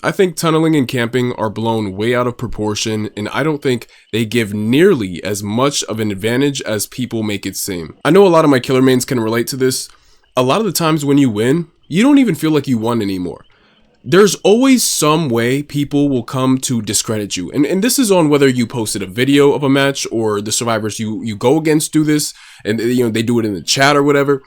I think tunneling and camping are blown way out of proportion, and I don't think they give nearly as much of an advantage as people make it seem. I know a lot of my killer mains can relate to this. A lot of the times when you win, you don't even feel like you won anymore. There's always some way people will come to discredit you. And this is on whether you posted a video of a match or the survivors you go against do this, and they do it in the chat or whatever.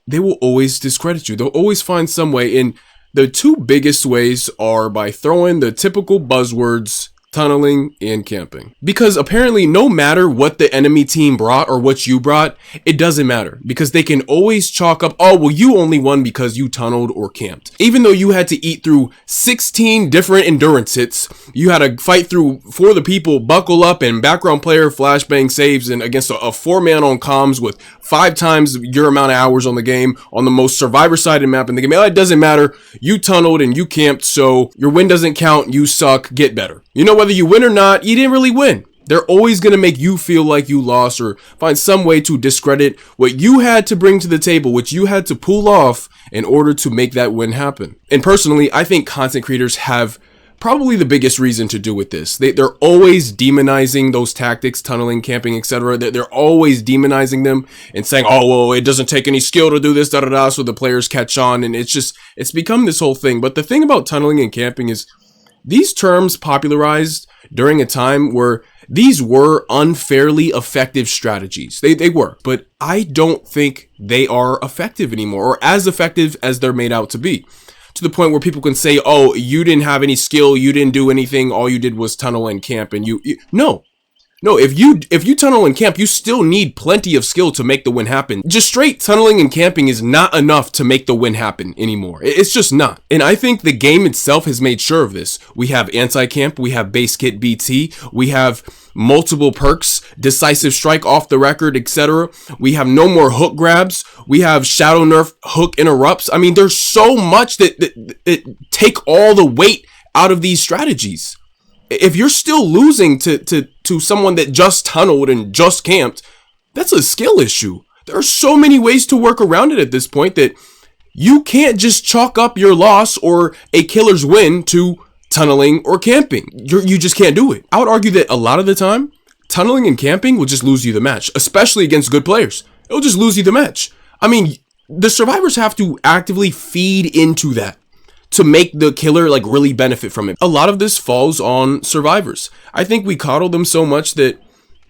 They will always discredit you. They'll always find some way. And the two biggest ways are by throwing the typical buzzwords, tunneling and camping. Because apparently no matter what the enemy team brought or what you brought, it doesn't matter. Because they can always chalk up, oh, well, you only won because you tunneled or camped. Even though you had to eat through 16 different endurance hits, you had to fight through for the people, buckle up, and background player flashbang saves and against a 4-man on comms with 5 times your amount of hours on the game on the most survivor-sided map in the game. It doesn't matter. You tunneled and you camped, so your win doesn't count. You suck. Get better. You know, whether you win or not, you didn't really win. They're always going to make you feel like you lost or find some way to discredit what you had to bring to the table, which you had to pull off in order to make that win happen. And personally, I think content creators have probably the biggest reason to do with this. They're always demonizing those tactics, tunneling, camping, etc. They're always demonizing them and saying, oh, well, it doesn't take any skill to do this, so the players catch on. And it's become this whole thing. But the thing about tunneling and camping is these terms popularized during a time where these were unfairly effective strategies. They were, but I don't think they are effective anymore or as effective as they're made out to be. To the point where people can say, oh, you didn't have any skill, you didn't do anything, all you did was tunnel and camp, and no, if you tunnel and camp, you still need plenty of skill to make the win happen. Just straight tunneling and camping is not enough to make the win happen anymore. It's just not. And I think the game itself has made sure of this. We have anti-camp, we have base kit BT, we have multiple perks, decisive strike off the record, etc. We have no more hook grabs. We have shadow nerf hook interrupts. I mean, there's so much that take all the weight out of these strategies. If you're still losing to someone that just tunneled and just camped, that's a skill issue. There are so many ways to work around it at this point that you can't just chalk up your loss or a killer's win to tunneling or camping. You just can't do it. I would argue that a lot of the time, tunneling and camping will just lose you the match, especially against good players. It'll just lose you the match. I mean, the survivors have to actively feed into that to make the killer like really benefit from it. A lot of this falls on survivors. I think we coddle them so much that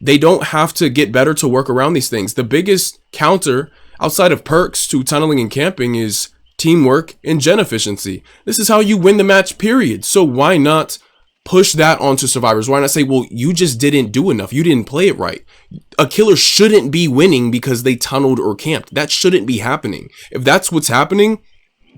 they don't have to get better to work around these things. The biggest counter outside of perks to tunneling and camping is teamwork and gen efficiency. This is how you win the match, period. So why not push that onto survivors? Why not say, well, you just didn't do enough. You didn't play it right. A killer shouldn't be winning because they tunneled or camped. That shouldn't be happening. If that's what's happening,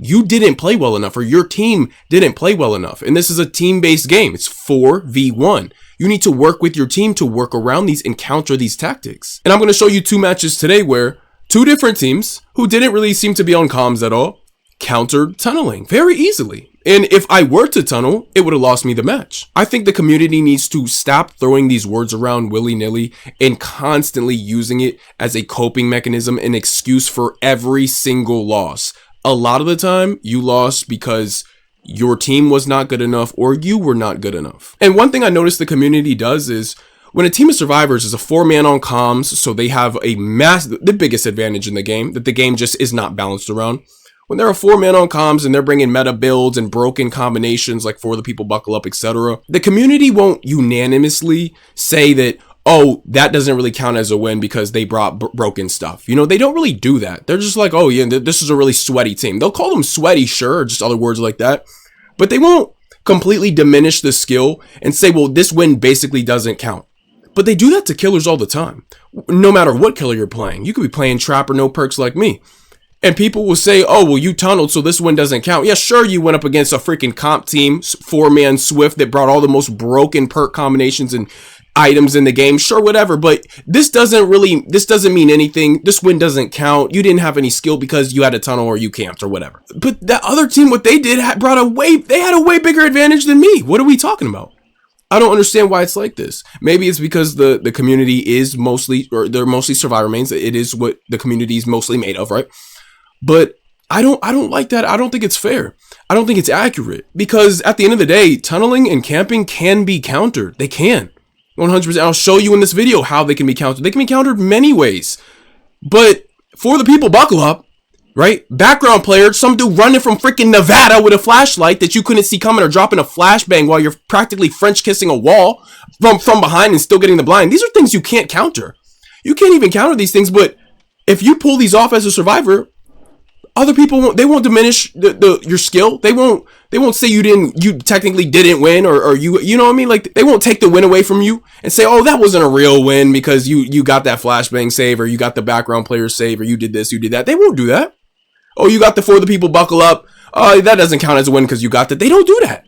you didn't play well enough or your team didn't play well enough. And this is a team-based game. It's 4v1. You need to work with your team to work around these and counter these tactics. And I'm going to show you 2 matches today where 2 different teams who didn't really seem to be on comms at all countered tunneling very easily. And if I were to tunnel, it would have lost me the match. I think the community needs to stop throwing these words around willy-nilly and constantly using it as a coping mechanism, an excuse for every single loss. A lot of the time, you lost because your team was not good enough or you were not good enough. And one thing I noticed the community does is when a team of survivors is a 4-man on comms, so they have the biggest advantage in the game, that the game just is not balanced around. When they're a 4-man on comms and they're bringing meta builds and broken combinations like for the people buckle up, etc., the community won't unanimously say that, oh, that doesn't really count as a win because they brought broken stuff. You know, they don't really do that. They're just like, oh yeah, this is a really sweaty team. They'll call them sweaty, sure, or just other words like that, but they won't completely diminish the skill and say, well, this win basically doesn't count. But they do that to killers all the time. No matter what killer you're playing. You could be playing trap or no perks like me. And people will say, oh, well, you tunneled, so this win doesn't count. Yeah, sure, you went up against a freaking comp team, 4-man Swift that brought all the most broken perk combinations and items in the game. Sure, whatever, but this doesn't mean anything. This win doesn't count. You didn't have any skill because you had a tunnel or you camped or whatever. But that other team, what they did, had a way bigger advantage than me. What are we talking about? I don't understand why it's like this. Maybe it's because the community is mostly, or they're mostly survivor mains. It is what the community is mostly made of, right? But I don't like that. I don't think it's fair. I don't think it's accurate, because at the end of the day, tunneling and camping can be countered. They can. 100%. I'll show you in this video how they can be countered. They can be countered many ways. But for the people, buckle up, right? Background player, some dude running from freaking Nevada with a flashlight that you couldn't see coming, or dropping a flashbang while you're practically French kissing a wall from behind and still getting the blind. These are things you can't counter. You can't even counter these things, but if you pull these off as a survivor, other people won't diminish your skill. They won't say you technically didn't win, or you know what I mean? Like, they won't take the win away from you and say, oh, that wasn't a real win because you got that flashbang save, or you got the background player save, or you did this, you did that. They won't do that. Oh, you got the for the people buckle up. That doesn't count as a win because you got that. They don't do that.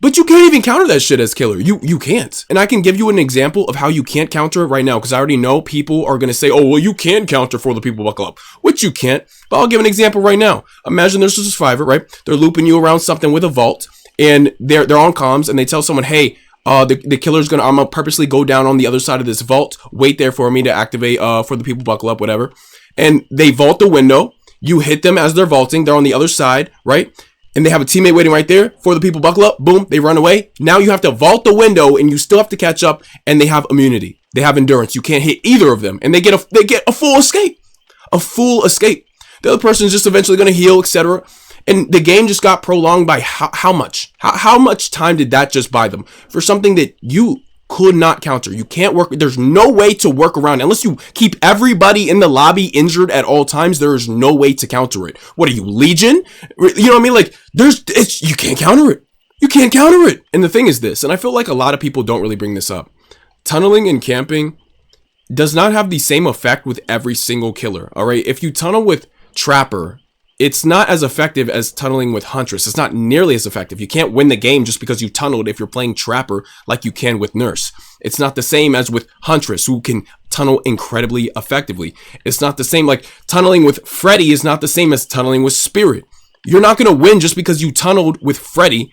But you can't even counter that shit as killer. You can't. And I can give you an example of how you can't counter it right now, because I already know people are going to say, oh, well, you can counter for the people buckle up, which you can't. But I'll give an example right now. Imagine there's a survivor, right? They're looping you around something with a vault, and they're on comms, and they tell someone, hey, the killer's I'm gonna purposely go down on the other side of this vault. Wait there for me to activate for the people buckle up, whatever. And they vault the window. You hit them as they're vaulting. They're on the other side, right? And they have a teammate waiting right there for the people buckle up. Boom, they run away. Now you have to vault the window, and you still have to catch up, and they have immunity. They have endurance. You can't hit either of them, and they get a full escape. A full escape. The other person's just eventually going to heal, etc. And the game just got prolonged by how much? How much time did that just buy them for something that you could not counter? You can't work. There's no way to work around unless you keep everybody in the lobby injured at all times. There is no way to counter it. What are you, Legion? You know what I mean? Like, you can't counter it. You can't counter it. And the thing is this, and I feel like a lot of people don't really bring this up. Tunneling and camping does not have the same effect with every single killer. All right. If you tunnel with Trapper, it's not as effective as tunneling with Huntress. It's not nearly as effective. You can't win the game just because you tunneled if you're playing Trapper like you can with Nurse. It's not the same as with Huntress, who can tunnel incredibly effectively. It's not the same, like tunneling with Freddy is not the same as tunneling with Spirit. You're not going to win just because you tunneled with Freddy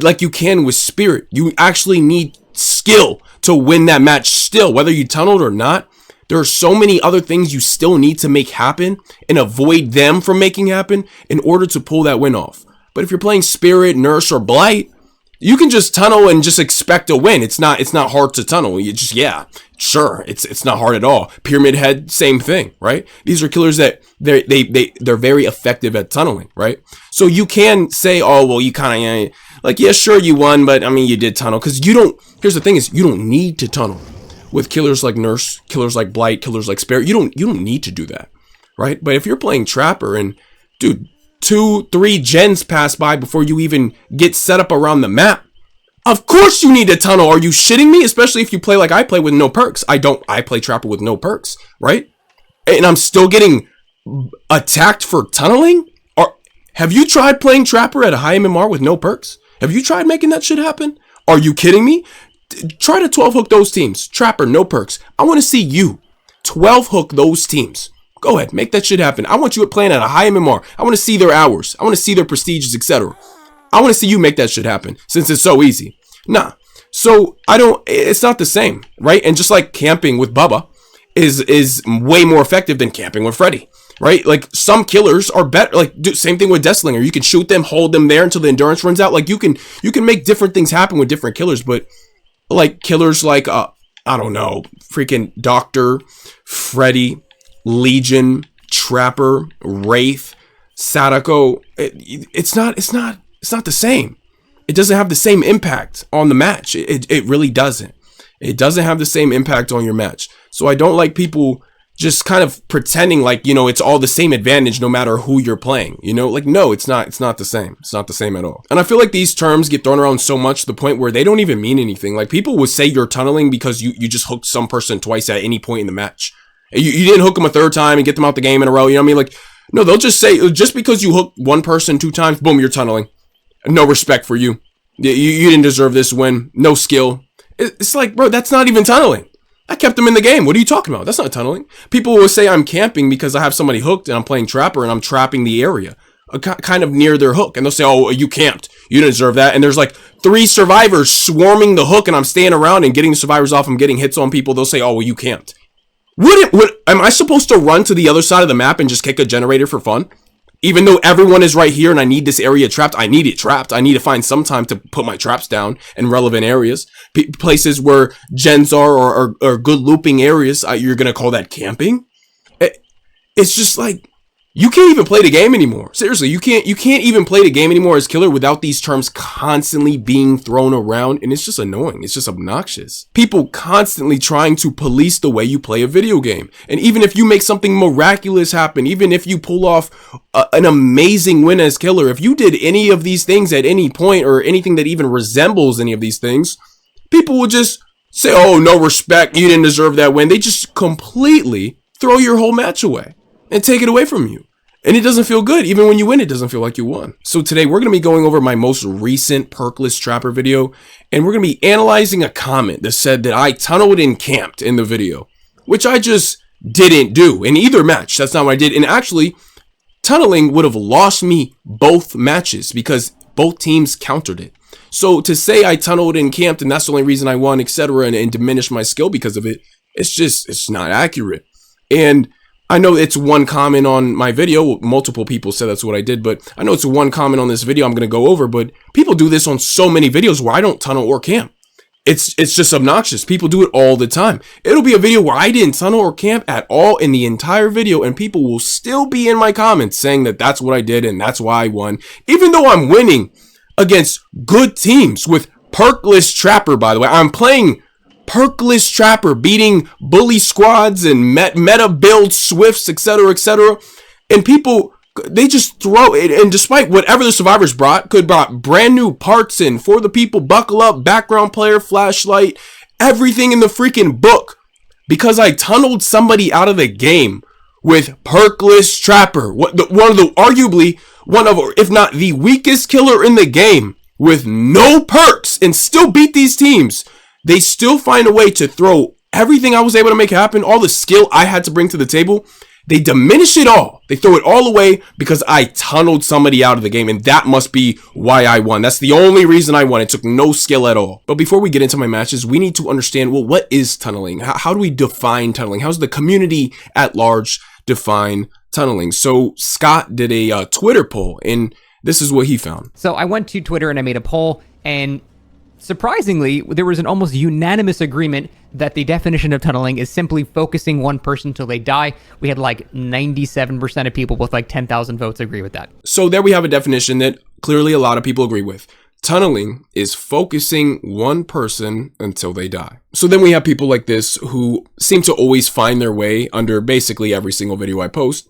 like you can with Spirit. You actually need skill to win that match still, whether you tunneled or not. There are so many other things you still need to make happen and avoid them from making happen in order to pull that win off. But if you're playing Spirit, Nurse, or Blight, you can just tunnel and just expect a win. It's not hard to tunnel. You just, yeah, sure. It's not hard at all. Pyramid Head, same thing, right? These are killers that they're very effective at tunneling, right? So you can say, oh, well, you kind of, like, yeah, sure, you won, but I mean, you did tunnel, because here's the thing is, you don't need to tunnel. With killers like Nurse, killers like Blight, killers like Spirit, you don't need to do that, right? But if you're playing Trapper and, dude, 2-3 gens pass by before you even get set up around the map, of course you need to tunnel. Are you shitting me? Especially if you play like I play with no perks. I play Trapper with no perks, right? And I'm still getting attacked for tunneling? Or have you tried playing Trapper at a high MMR with no perks? Have you tried making that shit happen? Are you kidding me? Try to 12 hook those teams. Trapper, no perks. I want to see you 12 hook those teams. Go ahead, make that shit happen. I want you playing at a high MMR. I want to see their hours. I want to see their prestiges, etc. I want to see you make that shit happen, since it's so easy. Nah. So it's not the same, right? And just like camping with Bubba is way more effective than camping with Freddy, right? Like, some killers are better. Like, same thing with Deathslinger. You can shoot them, hold them there until the endurance runs out. Like, you can make different things happen with different killers, but like killers like I don't know, freaking Doctor, Freddy, Legion, Trapper, Wraith, Sadako, it's not the same. It doesn't have the same impact on the match. It really doesn't. It doesn't have the same impact on your match. So I don't like people just kind of pretending like, you know, it's all the same advantage no matter who you're playing, you know, like, no, it's not the same. It's not the same at all. And I feel like these terms get thrown around so much to the point where they don't even mean anything. Like, people would say you're tunneling because you just hooked some person twice at any point in the match. You didn't hook them a third time and get them out the game in a row. You know what I mean? Like, no, they'll just say, just because you hook one person 2 times, boom, you're tunneling. No respect for you. You didn't deserve this win. No skill. It's like, bro, that's not even tunneling. I kept them in the game. What are you talking about? That's not tunneling. People will say I'm camping because I have somebody hooked and I'm playing Trapper and I'm trapping the area kind of near their hook. And they'll say, oh, you camped. You didn't deserve that. And there's like 3 survivors swarming the hook and I'm staying around and getting the survivors off. I'm getting hits on people. They'll say, oh, well, you camped. Am I supposed to run to the other side of the map and just kick a generator for fun? Even though everyone is right here and I need this area trapped, I need it trapped. I need to find some time to put my traps down in relevant areas. Places where gens are or good looping areas, you're going to call that camping? It's just like, you can't even play the game anymore. Seriously, you can't even play the game anymore as killer without these terms constantly being thrown around, and it's just annoying. It's just obnoxious. People constantly trying to police the way you play a video game. And even if you make something miraculous happen, even if you pull off an amazing win as killer, if you did any of these things at any point or anything that even resembles any of these things, people will just say, oh, no respect, you didn't deserve that win. They just completely throw your whole match away and take it away from you. And it doesn't feel good. Even when you win, it doesn't feel like you won. So today we're going to be going over my most recent Perkless Trapper video, and we're going to be analyzing a comment that said that I tunneled and camped in the video, which I just didn't do in either match. That's not what I did. And actually, tunneling would have lost me both matches because both teams countered it. So to say I tunneled and camped and that's the only reason I won, etc., and diminish my skill because of it, it's not accurate. And I know it's one comment on my video. Multiple people said that's what I did, but I know it's one comment on this video I'm going to go over, but people do this on so many videos where I don't tunnel or camp. It's just obnoxious. People do it all the time. It'll be a video where I didn't tunnel or camp at all in the entire video, and people will still be in my comments saying that that's what I did and that's why I won, even though I'm winning against good teams with Perkless Trapper, by the way. I'm playing Perkless Trapper, beating bully squads and meta build swifts, etc., etc. And people, they just throw it. And despite whatever the survivors brought brand new parts in for the people, buckle up, background player, flashlight, everything in the freaking book, because I tunneled somebody out of the game with Perkless Trapper, arguably one of, if not the weakest killer in the game, with no perks, and still beat these teams. They still find a way to throw everything I was able to make happen, all the skill I had to bring to the table. They diminish it all. They throw it all away because I tunneled somebody out of the game, and that must be why I won. That's the only reason I won. It took no skill at all. But before we get into my matches, we need to understand, well, what is tunneling? How do we define tunneling? How's the community at large define tunneling? So Scott did a Twitter poll, and this is what he found. So I went to Twitter and I made a poll, and surprisingly, there was an almost unanimous agreement that the definition of tunneling is simply focusing one person till they die. We had like 97% of people with like 10,000 votes agree with that. So there we have a definition that clearly a lot of people agree with. Tunneling is focusing one person until they die. So then we have people like this who seem to always find their way under basically every single video I post.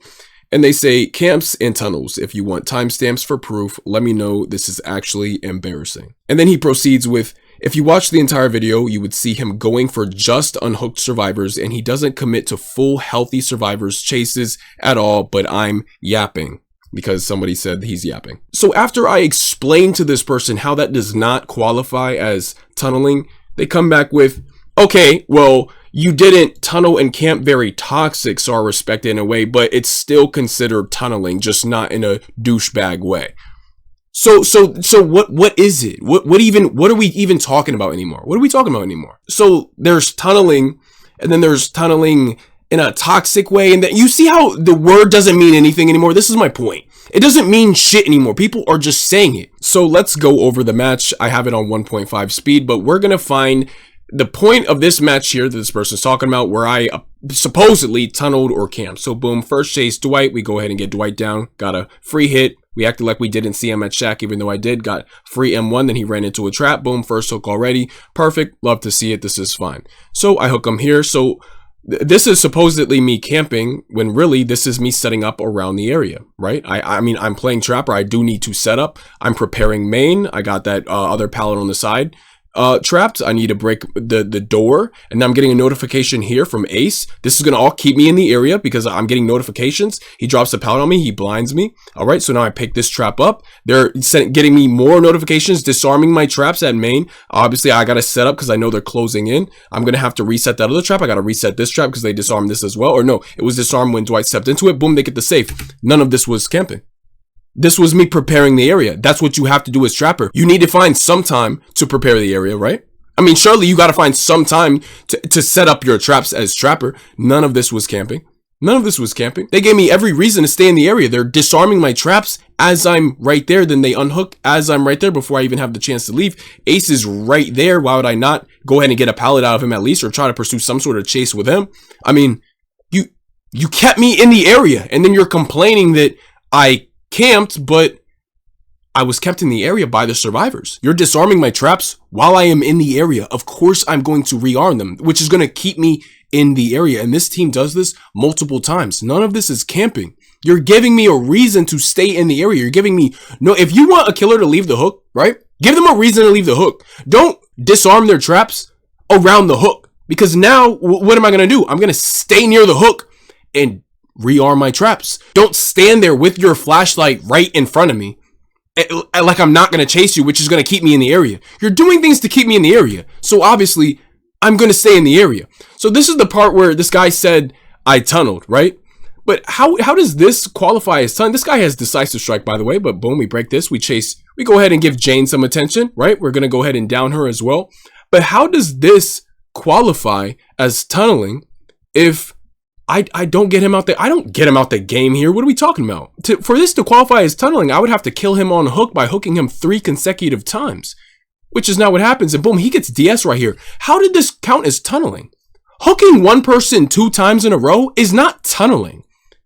And they say, camps and tunnels. If you want timestamps for proof, let me know. This is actually embarrassing. And then he proceeds with, if you watch the entire video, you would see him going for just unhooked survivors, and he doesn't commit to full healthy survivors chases at all, but I'm yapping. Because somebody said he's yapping. So after I explain to this person how that does not qualify as tunneling, they come back with, okay, well, you didn't tunnel and camp very toxic, so I respect it in a way, but it's still considered tunneling, just not in a douchebag way. So what is it? What are we even talking about anymore? What are we talking about anymore? So there's tunneling, and then there's tunneling in a toxic way, and that you see how the word doesn't mean anything anymore. This is my point. It doesn't mean shit anymore. People are just saying it. So let's go over the match. I have it on 1.5 speed, but we're gonna find the point of this match here that this person's talking about, where I supposedly tunneled or camped. So boom, first chase Dwight. We go ahead and get Dwight down. Got a free hit. We acted like we didn't see him at Shack, even though I did. Got free M1. Then he ran into a trap. Boom, first hook already. Perfect. Love to see it. This is fine. So I hook him here. So this is supposedly me camping, when really this is me setting up around the area, right? I mean, I'm playing Trapper. I do need to set up. I'm preparing main. I got that other pallet on the side trapped. I need to break the door, and now I'm getting a notification here from Ace. This is gonna all keep me in the area because I'm getting notifications. He drops the pallet on me, he blinds me. All right, so now I pick this trap up. They're getting me more notifications, disarming my traps at main. Obviously I gotta set up because I know they're closing in. I'm gonna have to reset that other trap. I gotta reset this trap because they disarmed this as well. Or no, it was disarmed when Dwight stepped into it. Boom, they get the safe. None of this was camping. This was me preparing the area. That's what you have to do as Trapper. You need to find some time to prepare the area, right? I mean, surely you got to find some time to set up your traps as Trapper. None of this was camping. None of this was camping. They gave me every reason to stay in the area. They're disarming my traps as I'm right there. Then they unhook as I'm right there before I even have the chance to leave. Ace is right there. Why would I not go ahead and get a pallet out of him at least, or try to pursue some sort of chase with him? I mean, you kept me in the area, and then you're complaining that I camped, but I was kept in the area by the survivors. You're disarming my traps while I am in the area. Of course, I'm going to rearm them, which is going to keep me in the area. And this team does this multiple times. None of this is camping. You're giving me a reason to stay in the area. You're giving me no, if you want a killer to leave the hook, right? Give them a reason to leave the hook. Don't disarm their traps around the hook, because now what am I going to do? I'm going to stay near the hook and rearm my traps. Don't stand there with your flashlight right in front of me like I'm not going to chase you, which is going to keep me in the area. You're doing things to keep me in the area. So obviously I'm going to stay in the area. So this is the part where this guy said I tunneled, right? But how does this qualify as tunneling? This guy has decisive strike, by the way, but boom, we break this. We go ahead and give Jane some attention, right? We're going to go ahead and down her as well. But how does this qualify as tunneling if I don't get him out there? I don't get him out the game here. What are we talking about? For this to qualify as tunneling, I would have to kill him on hook by hooking him 3 consecutive times, which is not what happens. And boom, he gets DS right here. How did this count as tunneling? Hooking one person 2 times in a row is not tunneling,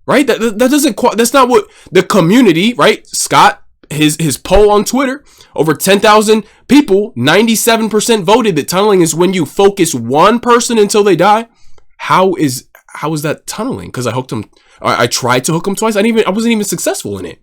right? That doesn't, that's not what the community, right? Scott, his poll on Twitter, over 10,000 people, 97% voted that tunneling is when you focus one person until they die. How is that tunneling? Because I hooked him. I tried to hook him twice. I wasn't even successful in it.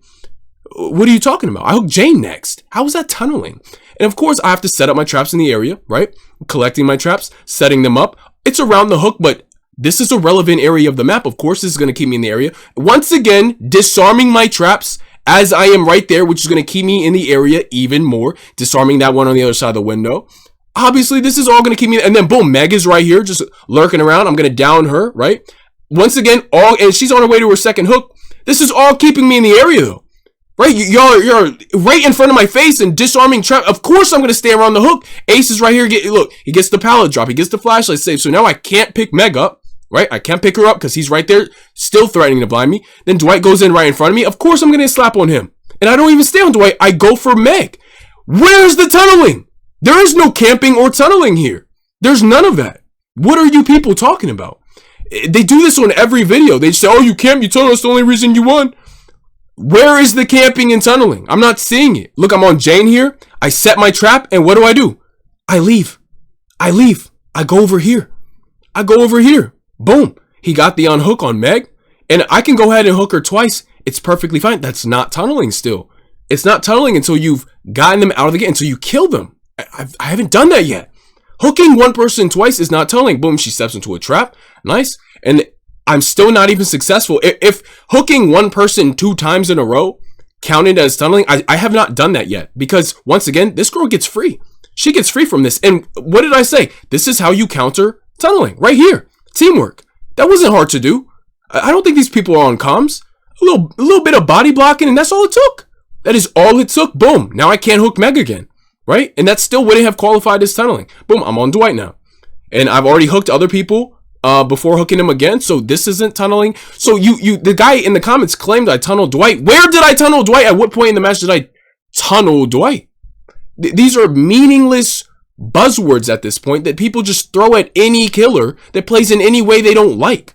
What are you talking about? I hooked Jane next. How was that tunneling? And of course, I have to set up my traps in the area, right? Collecting my traps, setting them up. It's around the hook, but this is a relevant area of the map. Of course, this is going to keep me in the area. Once again, disarming my traps as I am right there, which is going to keep me in the area even more. Disarming that one on the other side of the window. Obviously, this is all going to keep me, and then boom, Meg is right here, just lurking around. I'm going to down her, right? Once again, and she's on her way to her second hook. This is all keeping me in the area, though, right? You're right in front of my face and disarming trap. Of course, I'm going to stay around the hook. Ace is right here. Look, he gets the pallet drop. He gets the flashlight save. So now I can't pick Meg up, right? I can't pick her up because he's right there, still threatening to blind me. Then Dwight goes in right in front of me. Of course, I'm going to slap on him, and I don't even stay on Dwight. I go for Meg. Where's the tunneling? There is no camping or tunneling here. There's none of that. What are you people talking about? They do this on every video. They say, oh, you camp, you tunnel, that's the only reason you won. Where is the camping and tunneling? I'm not seeing it. Look, I'm on Jane here. I set my trap, and what do? I leave. I go over here. Boom. He got the unhook on Meg, and I can go ahead and hook her twice. It's perfectly fine. That's not tunneling still. It's not tunneling until you've gotten them out of the game, until you kill them. I haven't done that yet. Hooking one person twice is not tunneling. Boom, she steps into a trap. Nice. And I'm still not even successful. If hooking one person 2 times in a row counted as tunneling, I have not done that yet. Because once again, this girl gets free. She gets free from this. And what did I say? This is how you counter tunneling. Right here. Teamwork. That wasn't hard to do. I don't think these people are on comms. A little bit of body blocking, and that's all it took. That is all it took. Boom. Now I can't hook Meg again. Right? And that still wouldn't have qualified as tunneling. Boom, I'm on Dwight now. And I've already hooked other people before hooking him again. So this isn't tunneling. So the guy in the comments claimed I tunneled Dwight. Where did I tunnel Dwight? At what point in the match did I tunnel Dwight? These are meaningless buzzwords at this point that people just throw at any killer that plays in any way they don't like.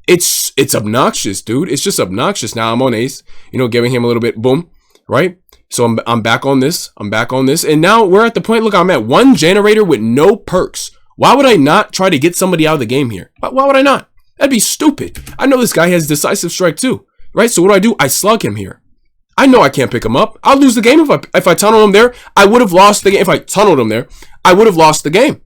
It's obnoxious, dude. It's just obnoxious. Now I'm on Ace, giving him a little bit, boom, right? So I'm back on this. And now we're at the point, look, I'm at 1 generator with no perks. Why would I not try to get somebody out of the game here? Why would I not? That'd be stupid. I know this guy has decisive strike too, right? So what do? I slug him here. I know I can't pick him up. I'll lose the game if I tunnel him there. I would have lost the game. If I tunneled him there, I would have lost the game.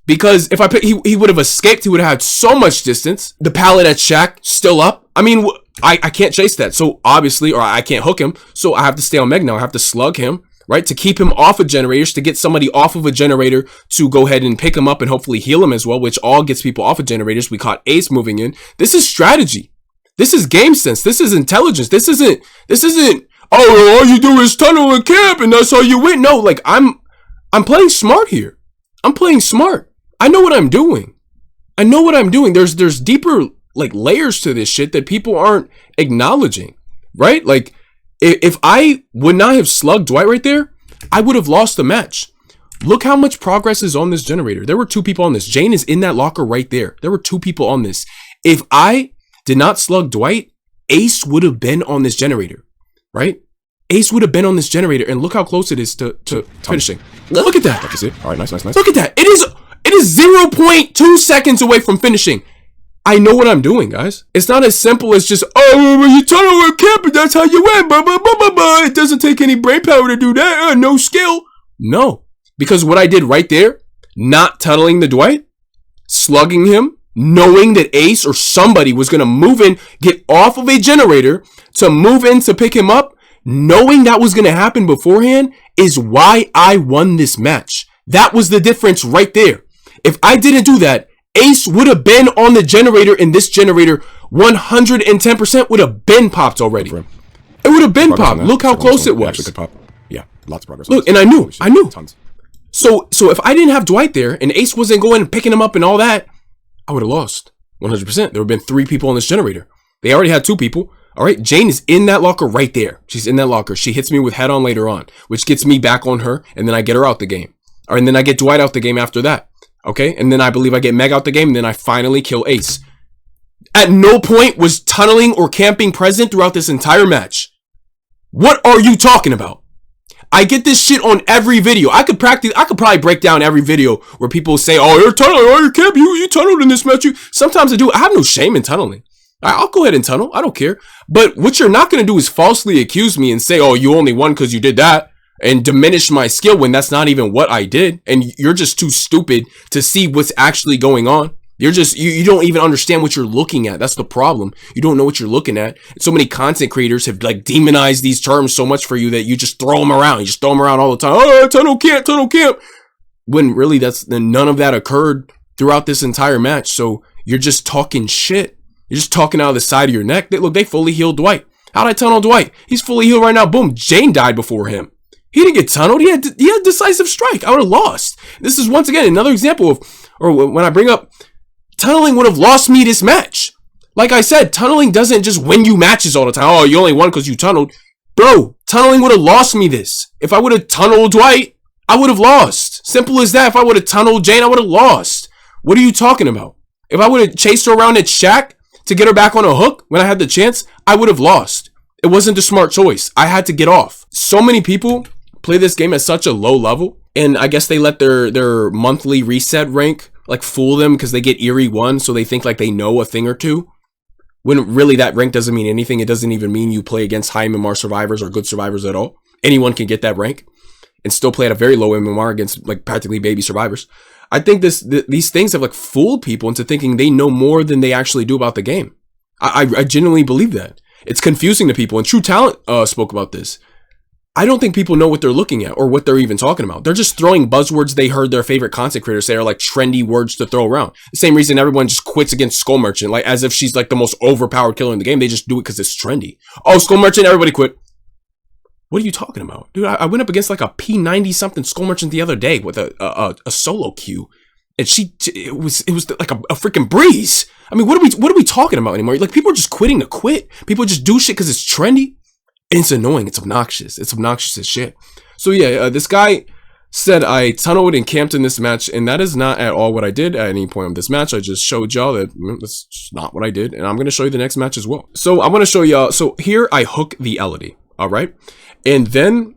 Because if he would have escaped, he would have had so much distance. The pallet at Shack still up. I mean, I can't chase that. So obviously, or I can't hook him. So I have to stay on Meg now. I have to slug him, right? To keep him off of generators, to get somebody off of a generator to go ahead and pick him up and hopefully heal him as well, which all gets people off of generators. We caught Ace moving in. This is strategy. This is game sense. This is intelligence. This isn't, oh, all you do is tunnel and camp and that's how you win. No, like I'm playing smart here. I'm playing smart. I know what I'm doing. There's deeper like layers to this shit that people aren't acknowledging, right? Like if I would not have slugged Dwight right there, I would have lost the match. Look how much progress is on this generator. There were 2 people on this. Jane is in that locker right there. There were 2 people on this. If I did not slug Dwight, Ace would have been on this generator, right? Ace would have been on this generator, and look how close it is to finishing. Look at that. That's it. All right, nice. Look at that. It is 0.2 seconds away from finishing. I know what I'm doing, guys. It's not as simple as just, oh, when you tunnel with camp, that's how you win. Blah, blah, blah, blah, blah. It doesn't take any brain power to do that. No skill. No. Because what I did right there, not tunneling the Dwight, slugging him, knowing that Ace or somebody was going to move in, get off of a generator to move in to pick him up, knowing that was going to happen beforehand is why I won this match. That was the difference right there. If I didn't do that, Ace would have been on the generator, and this generator 110% would have been popped already. It would have been popped. Look how close it was. Actually could pop. Yeah, lots of progress. Look, and I knew. Tons. So if I didn't have Dwight there and Ace wasn't going and picking him up and all that, I would have lost 100%. There would have been 3 people on this generator. They already had 2 people. All right, Jane is in that locker right there. She's in that locker. She hits me with head on later on, which gets me back on her, and then I get her out the game. All right, and then I get Dwight out the game after that. Okay, and then I believe I get Meg out the game, and then I finally kill Ace. At no point was tunneling or camping present throughout this entire match. What are you talking about? I get this shit on every video. I could probably break down every video where people say, oh, you're tunneling, oh, you camp, you tunneled in this match. Sometimes I do. I have no shame in tunneling. I'll go ahead and tunnel. I don't care. But what you're not going to do is falsely accuse me and say, oh, you only won because you did that, and diminish my skill when that's not even what I did. And you're just too stupid to see what's actually going on. You're just, you don't even understand what you're looking at. That's the problem. You don't know what you're looking at. So many content creators have like demonized these terms so much for you that you just throw them around. You just throw them around all the time. Oh, tunnel camp. When really none of that occurred throughout this entire match. So you're just talking shit. You're just talking out of the side of your neck. They fully healed Dwight. How'd I tunnel Dwight? He's fully healed right now. Boom. Jane died before him. He didn't get tunneled. He had decisive strike. I would have lost. This is once again another example of, or when I bring up, tunneling would have lost me this match. Like I said, tunneling doesn't just win you matches all the time. Oh, you only won because you tunneled. Bro, tunneling would have lost me this. If I would have tunneled Dwight, I would have lost. Simple as that. If I would have tunneled Jane, I would have lost. What are you talking about? If I would have chased her around at Shack to get her back on a hook when I had the chance, I would have lost. It wasn't the smart choice. I had to get off. So many people play this game at such a low level, and I guess they let their monthly reset rank like fool them because they get Eerie 1, so they think like they know a thing or two. When really that rank doesn't mean anything. It doesn't even mean you play against high MMR survivors or good survivors at all. Anyone can get that rank and still play at a very low MMR against like practically baby survivors. I think these things have like fooled people into thinking they know more than they actually do about the game. I genuinely believe that. It's confusing to people, and True Talent spoke about this. I don't think people know what they're looking at or what they're even talking about. They're just throwing buzzwords they heard their favorite content creators say are like trendy words to throw around. The same reason everyone just quits against Skull Merchant, like as if she's like the most overpowered killer in the game. They just do it because it's trendy. Oh, Skull Merchant, everybody quit. What are you talking about? Dude, I went up against like a P90 something Skull Merchant the other day with a solo queue. And it was like a freaking breeze. I mean, what are we talking about anymore? Like people are just quitting to quit. People just do shit because it's trendy. And it's annoying. It's obnoxious. It's obnoxious as shit. So yeah, this guy said I tunneled and camped in this match, and that is not at all what I did at any point of this match. I just showed y'all that that's just not what I did, and I'm going to show you the next match as well. So I'm going to show y'all. So here I hook the Elodie. All right. And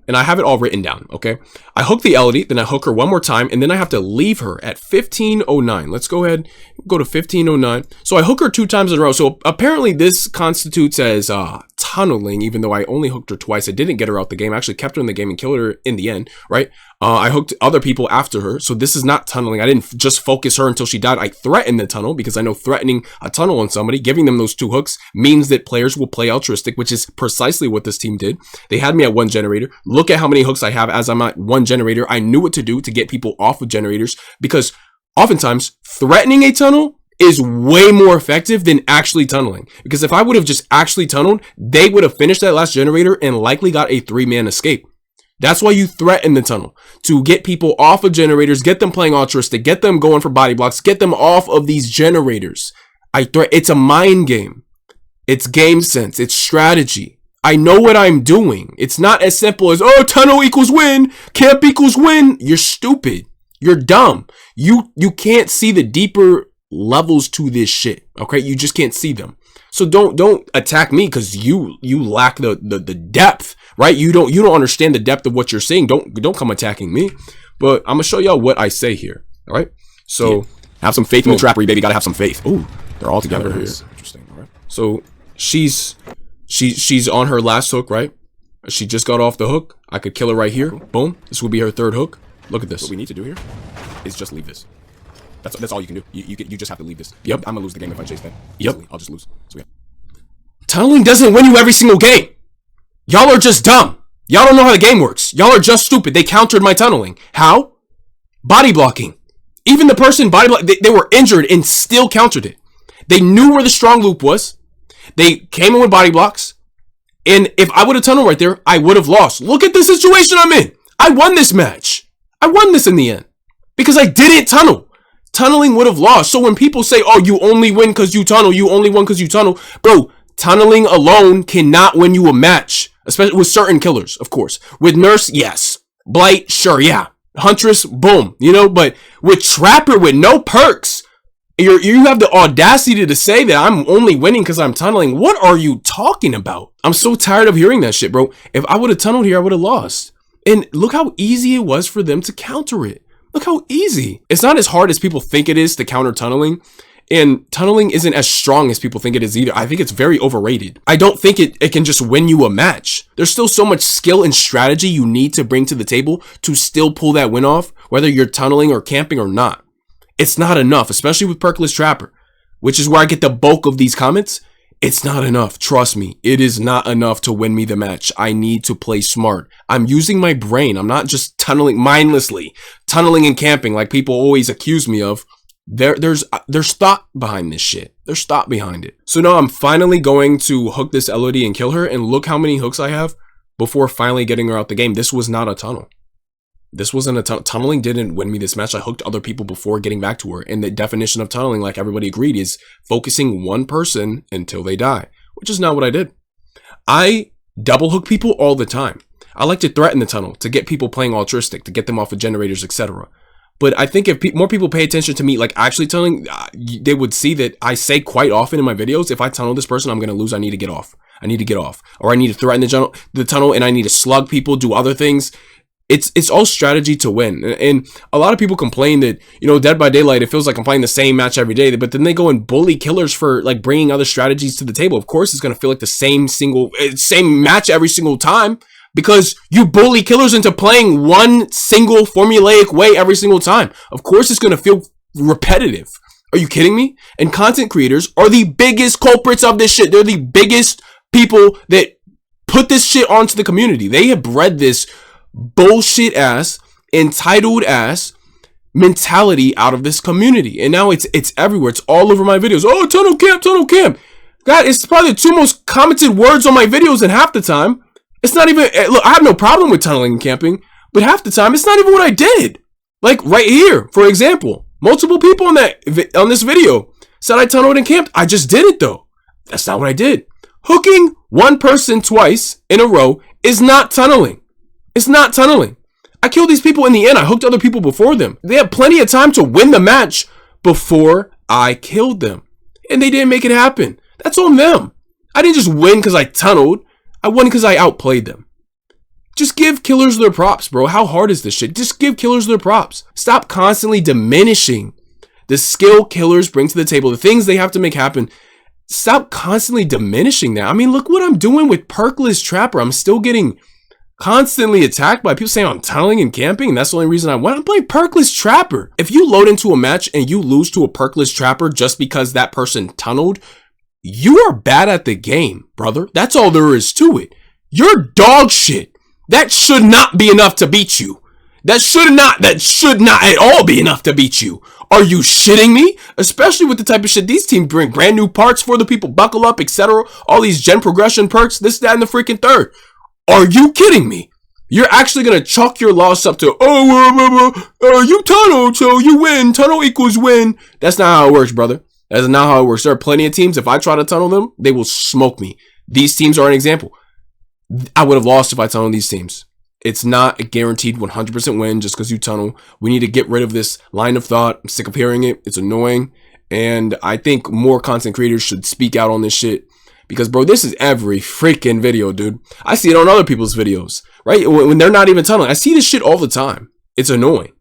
I have it all written down, okay? I hook the Elodie, then I hook her one more time, and then I have to leave her at 1509. Let's go ahead, go to 1509. So I hook her 2 times in a row. So apparently this constitutes as tunneling, even though I only hooked her twice. I didn't get her out the game. I actually kept her in the game and killed her in the end, right? I hooked other people after her. So this is not tunneling. I didn't just focus her until she died. I threatened the tunnel because I know threatening a tunnel on somebody, giving them those 2 hooks, means that players will play altruistic, which is precisely what this team did. They had me at 1 generator. Look at how many hooks I have as I'm at 1 generator. I knew what to do to get people off of generators because oftentimes threatening a tunnel is way more effective than actually tunneling. Because if I would have just actually tunneled, they would have finished that last generator and likely got a 3-man escape. That's why you threaten the tunnel, to get people off of generators, get them playing altruistic, get them going for body blocks, get them off of these generators. It's a mind game. It's game sense. It's strategy. I know what I'm doing. It's not as simple as, oh, tunnel equals win, camp equals win. You're stupid. You're dumb. You can't see the deeper levels to this shit. Okay, you just can't see them. So don't attack me because you lack the depth, right? You don't understand the depth of what you're saying. Don't come attacking me. But I'm gonna show y'all what I say here. All right. So have some faith in the trappery, baby. Gotta have some faith. Ooh, they're all together here. Nice. Interesting. All right. So she's on her last hook, right? She just got off the hook. I could kill her right here. Boom. This will be her third hook. Look at this. What we need to do here is just leave this. That's all you can do. You just have to leave this. Yep. I'm gonna lose the game if I chase that. Yep. Easily. I'll just lose. So yeah. Tunneling doesn't win you every single game. Y'all are just dumb. Y'all don't know how the game works. Y'all are just stupid. They countered my tunneling. How? Body blocking. Even the person they were injured and still countered it. They knew where the strong loop was. They came in with body blocks. And if I would have tunneled right there, I would have lost. Look at the situation I'm in. I won this match. I won this in the end. Because I didn't tunnel. Tunneling would have lost. So when people say, oh, you only win because you tunnel, you only won because you tunnel. Bro, tunneling alone cannot win you a match. Especially with certain killers, of course. With Nurse, yes. Blight, sure, yeah. Huntress, boom. You know, but with Trapper, with no perks, you have the audacity to say that I'm only winning because I'm tunneling. What are you talking about? I'm so tired of hearing that shit, bro. If I would have tunneled here, I would have lost. And look how easy it was for them to counter it. Look how easy. It's not as hard as people think it is to counter tunneling. And tunneling isn't as strong as people think it is either. I think it's very overrated. I don't think it can just win you a match. There's still so much skill and strategy you need to bring to the table to still pull that win off, whether you're tunneling or camping or not. It's not enough, especially with Perkless Trapper, which is where I get the bulk of these comments. It's not enough. Trust me, it is not enough to win me the match. I need to play smart. I'm using my brain. I'm not just tunneling mindlessly, tunneling and camping like people always accuse me of. There's thought behind this shit. There's thought behind it. So now I'm finally going to hook this Elodie and kill her. And look how many hooks I have before finally getting her out the game. This was not a tunnel. This wasn't a tunnel. Tunneling didn't win me this match. I hooked other people before getting back to her. And the definition of tunneling, like everybody agreed, is focusing one person until they die, which is not what I did. I double hook people all the time. I like to threaten the tunnel to get people playing altruistic, to get them off of generators, etc. But I think if more people pay attention to me, like actually tunneling, they would see that I say quite often in my videos, if I tunnel this person, I'm going to lose. I need to get off. I need to get off. Or I need to threaten the tunnel and I need to slug people, do other things. It's all strategy to win. And a lot of people complain that, you know, Dead by Daylight, it feels like I'm playing the same match every day. But then they go and bully killers for like bringing other strategies to the table. Of course, it's going to feel like the same match every single time. Because you bully killers into playing one single formulaic way every single time. Of course, it's going to feel repetitive. Are you kidding me? And content creators are the biggest culprits of this shit. They're the biggest people that put this shit onto the community. They have bred this bullshit ass, entitled ass mentality out of this community. And now it's everywhere. It's all over my videos. Oh, tunnel camp, tunnel camp. God, it's probably the two most commented words on my videos in half the time. It's not even, look, I have no problem with tunneling and camping, but half the time, it's not even what I did. Like right here, for example, multiple people on this video said I tunneled and camped. I just did it though. That's not what I did. Hooking one person twice in a row is not tunneling. It's not tunneling. I killed these people in the end. I hooked other people before them. They had plenty of time to win the match before I killed them. And they didn't make it happen. That's on them. I didn't just win because I tunneled. I won because I outplayed them. Just give killers their props, bro. How hard is this shit? Just give killers their props. Stop constantly diminishing the skill killers bring to the table, the things they have to make happen. Stop constantly diminishing that. I mean, look what I'm doing with Perkless Trapper. I'm still getting constantly attacked by people saying I'm tunneling and camping, and that's the only reason I won. I'm playing Perkless Trapper. If you load into a match and you lose to a Perkless Trapper just because that person tunneled, you are bad at the game, brother. That's all there is to it. You're dog shit. That should not be enough to beat you. That should not at all be enough to beat you. Are you shitting me? Especially with the type of shit these teams bring. Brand new parts for the people, buckle up, etc. All these gen progression perks, this, that, and the freaking third. Are you kidding me? You're actually going to chalk your loss up to, you tunneled, so you win. Tunnel equals win. That's not how it works, brother. That's not how it works. There are plenty of teams, if I try to tunnel them, they will smoke me. These teams are an example. I would have lost if I tunneled these teams. It's not a guaranteed 100% win just because you tunnel. We need to get rid of this line of thought. I'm sick of hearing it. It's annoying. And I think more content creators should speak out on this shit. Because, bro, this is every freaking video, dude. I see it on other people's videos, right? When they're not even tunneling. I see this shit all the time. It's annoying.